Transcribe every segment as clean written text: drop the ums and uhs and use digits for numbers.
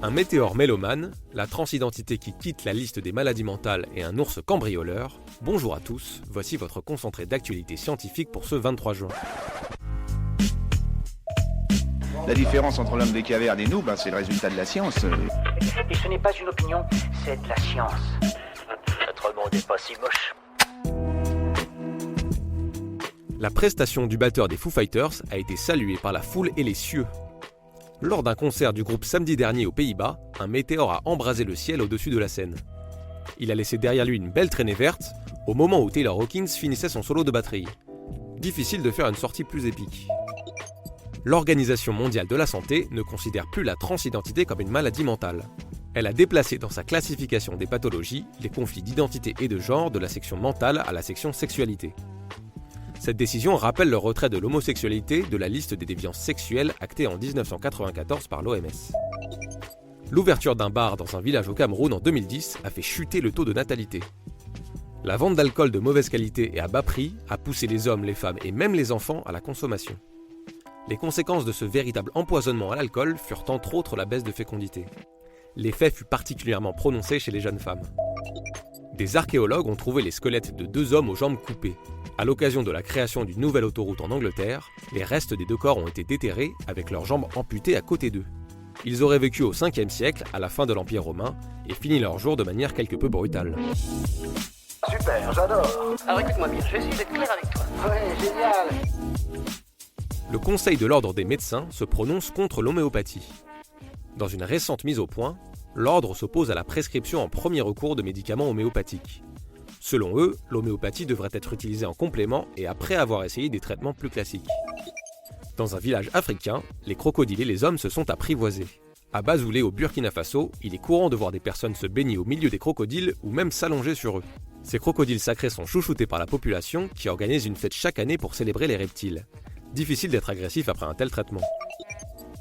Un météore mélomane, la transidentité qui quitte la liste des maladies mentales et un ours cambrioleur. Bonjour à tous, voici votre concentré d'actualité scientifique pour ce 23 juin. La différence entre l'homme des cavernes et nous, c'est le résultat de la science. Et ce n'est pas une opinion, c'est de la science. Notre monde n'est pas si moche. La prestation du batteur des Foo Fighters a été saluée par la foule et les cieux. Lors d'un concert du groupe samedi dernier aux Pays-Bas, un météore a embrasé le ciel au-dessus de la scène. Il a laissé derrière lui une belle traînée verte, au moment où Taylor Hawkins finissait son solo de batterie. Difficile de faire une sortie plus épique. L'Organisation mondiale de la santé ne considère plus la transidentité comme une maladie mentale. Elle a déplacé dans sa classification des pathologies les conflits d'identité et de genre de la section mentale à la section sexualité. Cette décision rappelle le retrait de l'homosexualité de la liste des déviances sexuelles actée en 1994 par l'OMS. L'ouverture d'un bar dans un village au Cameroun en 2010 a fait chuter le taux de natalité. La vente d'alcool de mauvaise qualité et à bas prix a poussé les hommes, les femmes et même les enfants à la consommation. Les conséquences de ce véritable empoisonnement à l'alcool furent entre autres la baisse de fécondité. L'effet fut particulièrement prononcé chez les jeunes femmes. Des archéologues ont trouvé les squelettes de 2 hommes aux jambes coupées. À l'occasion de la création d'une nouvelle autoroute en Angleterre, les restes des 2 corps ont été déterrés avec leurs jambes amputées à côté d'eux. Ils auraient vécu au 5e siècle, à la fin de l'Empire romain, et fini leur jour de manière quelque peu brutale. Super, j'adore. Alors écoute-moi bien, je vais essayer d'être clair avec toi. Ouais, génial. Le Conseil de l'Ordre des médecins se prononce contre l'homéopathie. Dans une récente mise au point, l'Ordre s'oppose à la prescription en premier recours de médicaments homéopathiques. Selon eux, l'homéopathie devrait être utilisée en complément et après avoir essayé des traitements plus classiques. Dans un village africain, les crocodiles et les hommes se sont apprivoisés. À Bazoulé, au Burkina Faso, il est courant de voir des personnes se baigner au milieu des crocodiles ou même s'allonger sur eux. Ces crocodiles sacrés sont chouchoutés par la population qui organise une fête chaque année pour célébrer les reptiles. Difficile d'être agressif après un tel traitement.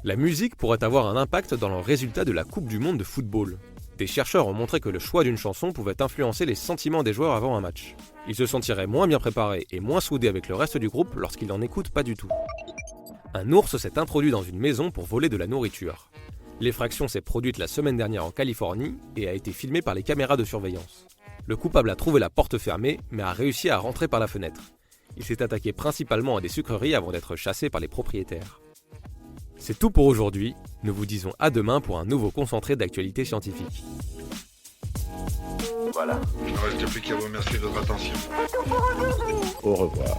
La musique pourrait avoir un impact dans le résultat de la Coupe du Monde de football. Des chercheurs ont montré que le choix d'une chanson pouvait influencer les sentiments des joueurs avant un match. Ils se sentiraient moins bien préparés et moins soudés avec le reste du groupe lorsqu'ils n'en écoutent pas du tout. Un ours s'est introduit dans une maison pour voler de la nourriture. L'effraction s'est produite la semaine dernière en Californie et a été filmée par les caméras de surveillance. Le coupable a trouvé la porte fermée mais a réussi à rentrer par la fenêtre. Il s'est attaqué principalement à des sucreries avant d'être chassé par les propriétaires. C'est tout pour aujourd'hui, nous vous disons à demain pour un nouveau concentré d'actualité scientifique. Voilà. Il ne reste plus qu'à vous remercier de votre attention. Au revoir.